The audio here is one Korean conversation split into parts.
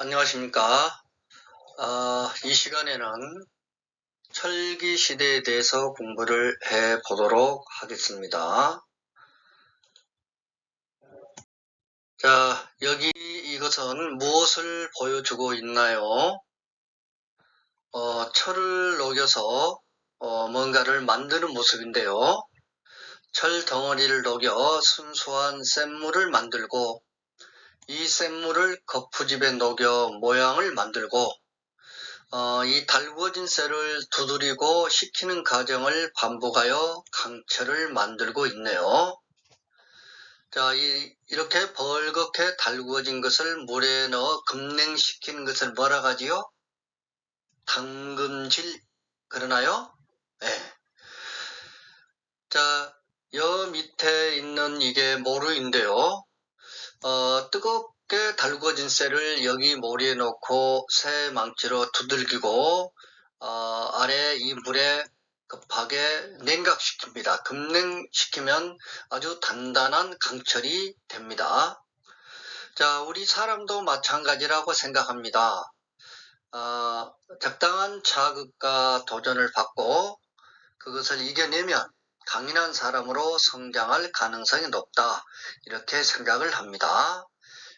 안녕하십니까. 이 시간에는 철기 시대에 대해서 공부를 해 보도록 하겠습니다. 자, 여기 이것은 무엇을 보여주고 있나요? 철을 녹여서 뭔가를 만드는 모습인데요. 철 덩어리를 녹여 순수한 샘물을 만들고 이 샘물을 거푸집에 녹여 모양을 만들고 이 달구어진 쇠를 두드리고 식히는 과정을 반복하여 강철을 만들고 있네요. 자, 이렇게 벌겋게 달구어진 것을 물에 넣어 급냉시키는 것을 뭐라 하지요? 당금질, 그러나요? 네. 자, 여 밑에 있는 이게 모루인데요. 뜨겁게 달구어진 쇠를 여기 모리에 넣고 쇠 망치로 두들기고 아래 이 물에 급하게 냉각시킵니다. 급냉시키면 아주 단단한 강철이 됩니다. 자, 우리 사람도 마찬가지라고 생각합니다. 적당한 자극과 도전을 받고 그것을 이겨내면 강인한 사람으로 성장할 가능성이 높다, 이렇게 생각을 합니다.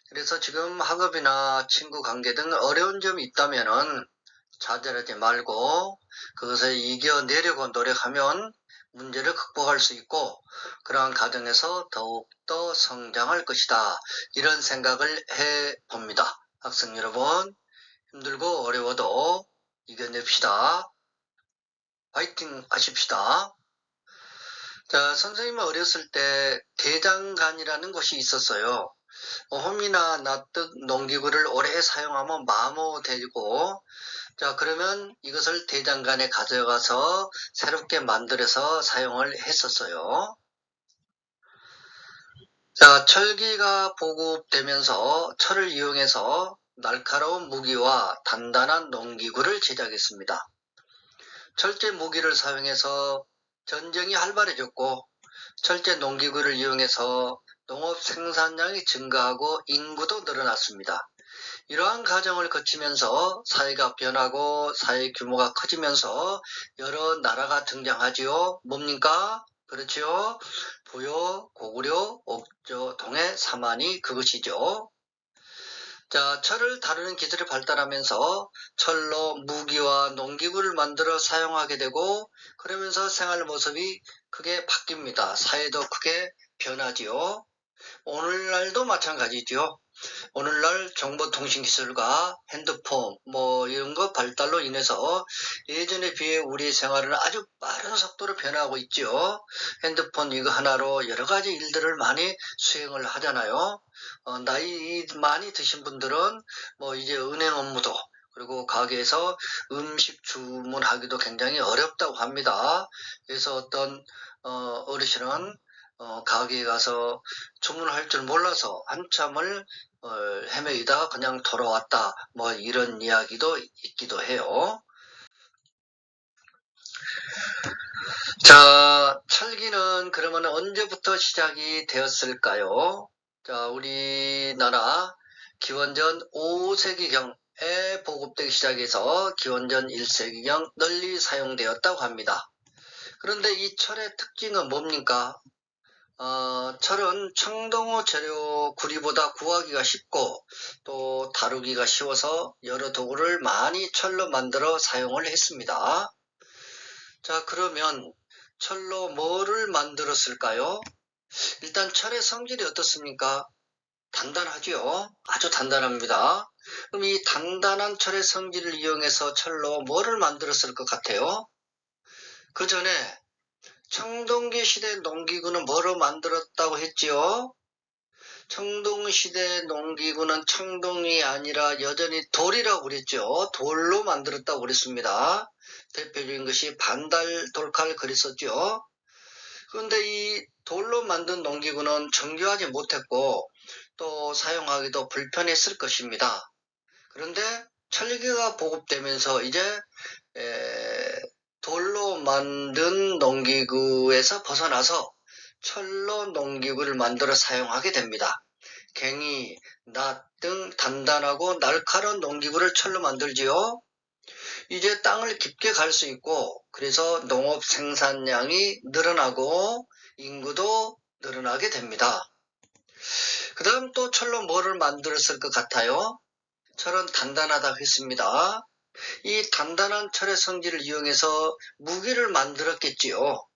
그래서 지금 학업이나 친구 관계 등 어려운 점이 있다면은 좌절하지 말고 그것을 이겨내려고 노력하면 문제를 극복할 수 있고 그러한 과정에서 더욱더 성장할 것이다, 이런 생각을 해봅니다. 학생 여러분, 힘들고 어려워도 이겨냅시다. 파이팅 하십시다. 자, 선생님은 어렸을 때 대장간이라는 것이 있었어요. 홈이나 납득 농기구를 오래 사용하면 마모되고, 자, 그러면 이것을 대장간에 가져가서 새롭게 만들어서 사용을 했었어요. 자, 철기가 보급되면서 철을 이용해서 날카로운 무기와 단단한 농기구를 제작했습니다. 철제 무기를 사용해서 전쟁이 활발해졌고, 철제 농기구를 이용해서 농업 생산량이 증가하고 인구도 늘어났습니다. 이러한 과정을 거치면서 사회가 변하고 사회 규모가 커지면서 여러 나라가 등장하지요. 뭡니까? 그렇지요. 부여, 고구려, 옥조, 동해, 사만이 그것이죠. 자, 철을 다루는 기술이 발달하면서 철로 무기와 농기구를 만들어 사용하게 되고, 그러면서 생활 모습이 크게 바뀝니다. 사회도 크게 변하지요. 오늘날도 마찬가지죠. 오늘날 정보통신기술과 핸드폰 이런 거 발달로 인해서 예전에 비해 우리 생활은 아주 빠른 속도로 변하고 있죠. 핸드폰 이거 하나로 여러 가지 일들을 많이 수행을 하잖아요. 나이 많이 드신 분들은 이제 은행 업무도, 그리고 가게에서 음식 주문하기도 굉장히 어렵다고 합니다. 그래서 어떤 어르신은 가게에 가서 주문할 줄 몰라서 한참을 헤매이다가 그냥 돌아왔다, 이런 이야기도 있기도 해요. 자, 철기는 그러면 언제부터 시작이 되었을까요? 자, 우리나라 기원전 5세기경에 보급되기 시작해서 기원전 1세기경 널리 사용되었다고 합니다. 그런데 이 철의 특징은 뭡니까? 철은 청동호 재료 구리보다 구하기가 쉽고 또 다루기가 쉬워서 여러 도구를 많이 철로 만들어 사용을 했습니다. 자, 그러면 철로 뭐를 만들었을까요? 일단 철의 성질이 어떻습니까? 단단하죠? 아주 단단합니다. 그럼 이 단단한 철의 성질을 이용해서 철로 뭐를 만들었을 것 같아요? 그 전에 청동기 시대 농기구는 뭐로 만들었다고 했지요? 청동시대 농기구는 청동이 아니라 여전히 돌이라고 그랬죠. 돌로 만들었다고 그랬습니다. 대표적인 것이 반달 돌칼 그랬었죠. 그런데 이 돌로 만든 농기구는 정교하지 못했고 또 사용하기도 불편했을 것입니다. 그런데 철기가 보급되면서 이제 돌로 만든 농기구에서 벗어나서 철로 농기구를 만들어 사용하게 됩니다. 갱이, 낫 등 단단하고 날카로운 농기구를 철로 만들지요. 이제 땅을 깊게 갈 수 있고 그래서 농업 생산량이 늘어나고 인구도 늘어나게 됩니다. 그 다음 또 철로 뭐를 만들었을 것 같아요? 철은 단단하다고 했습니다. 이 단단한 철의 성질을 이용해서 무기를 만들었겠지요.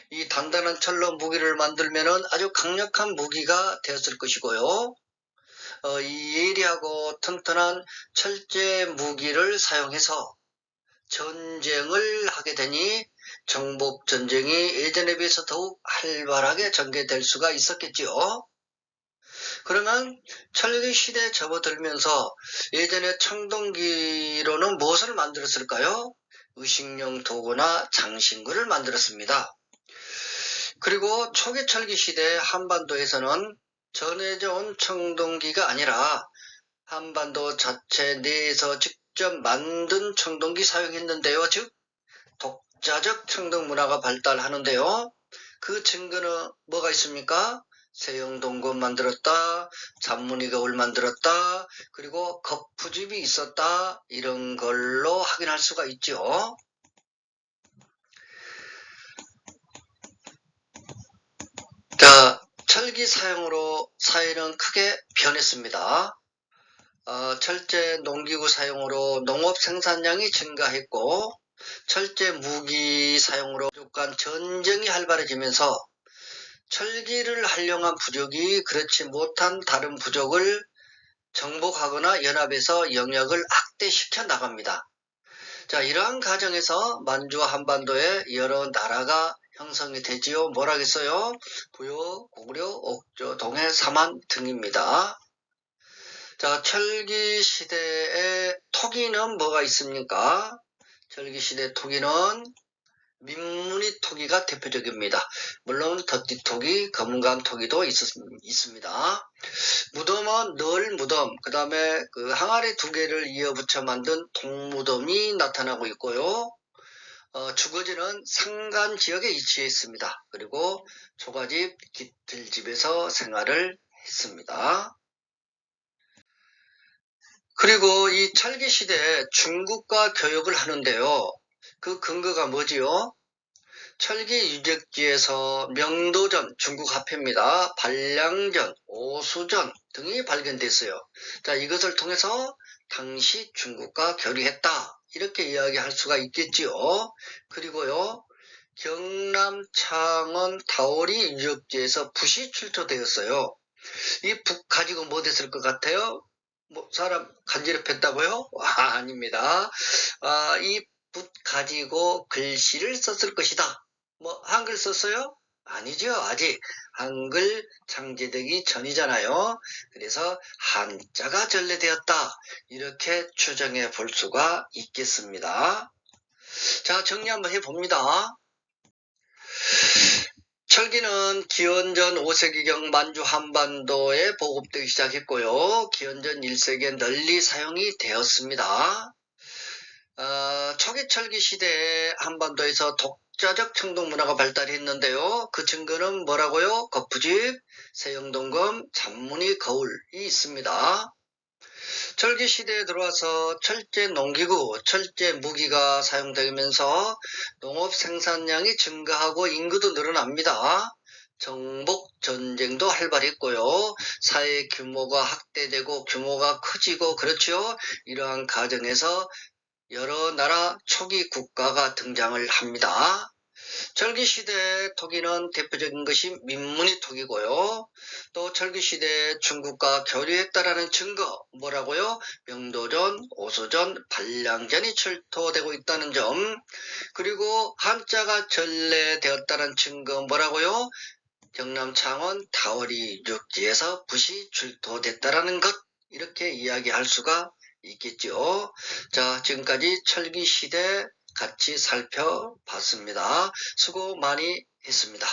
이 단단한 철로 무기를 만들면 아주 강력한 무기가 되었을 것이고요. 이 예리하고 튼튼한 철제 무기를 사용해서 전쟁을 하게 되니 정복 전쟁이 예전에 비해서 더욱 활발하게 전개될 수가 있었겠지요. 그러면 철기 시대에 접어들면서 예전에 청동기로는 무엇을 만들었을까요? 의식용 도구나 장신구를 만들었습니다. 그리고 초기 철기 시대 한반도에서는 전해져 온 청동기가 아니라 한반도 자체 내에서 직접 만든 청동기 사용했는데요. 즉 독자적 청동 문화가 발달하는데요. 그 증거는 뭐가 있습니까? 세영동굴 만들었다, 잔무늬 거울 만들었다, 그리고 거푸집이 있었다, 이런 걸로 확인할 수가 있죠. 자, 철기 사용으로 사회는 크게 변했습니다. 철제 농기구 사용으로 농업 생산량이 증가했고 철제 무기 사용으로 북한 전쟁이 활발해지면서 철기를 활용한 부족이 그렇지 못한 다른 부족을 정복하거나 연합해서 영역을 확대시켜 나갑니다. 자, 이러한 과정에서 만주와 한반도에 여러 나라가 형성이 되지요. 뭐라겠어요? 부여, 고구려, 옥조, 동해, 삼한 등입니다. 자, 철기 시대의 토기는 뭐가 있습니까? 철기 시대 토기는 민무늬 토기가 대표적입니다. 물론 덧띠토기, 검은감 토기도 있습니다. 무덤은 늘 무덤, 그 다음에 그 항아리 두 개를 이어붙여 만든 동무덤이 나타나고 있고요. 주거지는 산간 지역에 위치해 있습니다. 그리고 초가집, 깃들집에서 생활을 했습니다. 그리고 이 철기 시대에 중국과 교역을 하는데요. 그 근거가 뭐지요? 철기 유적지에서 명도전, 중국 화폐입니다. 반량전, 오수전 등이 발견됐어요. 자, 이것을 통해서 당시 중국과 교류했다. 이렇게 이야기할 수가 있겠지요. 그리고요, 경남 창원 다오리 유적지에서 붓이 출토되었어요. 이 붓 가지고 뭐 됐을 것 같아요? 뭐 사람 간지럽혔다고요? 아닙니다. 이 붓 가지고 글씨를 썼을 것이다. 뭐 한글 썼어요? 아니죠. 아직 한글 창제되기 전이잖아요. 그래서 한자가 전래되었다. 이렇게 추정해 볼 수가 있겠습니다. 자, 정리 한번 해봅니다. 철기는 기원전 5세기경 만주 한반도에 보급되기 시작했고요. 기원전 1세기에 널리 사용이 되었습니다. 초기 철기 시대에 한반도에서 독자적 청동 문화가 발달했는데요. 그 증거는 뭐라고요? 거푸집, 세영동검, 잔무늬 거울이 있습니다. 철기 시대에 들어와서 철제 농기구, 철제 무기가 사용되면서 농업 생산량이 증가하고 인구도 늘어납니다. 정복 전쟁도 활발했고요. 사회 규모가 확대되고 규모가 커지고 그렇죠. 이러한 과정에서 여러 나라 초기 국가가 등장을 합니다. 철기시대 토기는 대표적인 것이 민무늬 토기고요. 또 철기시대 중국과 교류했다라는 증거, 뭐라고요? 명도전, 오소전, 반량전이 출토되고 있다는 점, 그리고 한자가 전래되었다는 증거, 뭐라고요? 경남 창원 다오리 육지에서 붓이 출토됐다라는 것, 이렇게 이야기할 수가 있겠죠. 자, 지금까지 철기시대 같이 살펴봤습니다. 수고 많이 했습니다.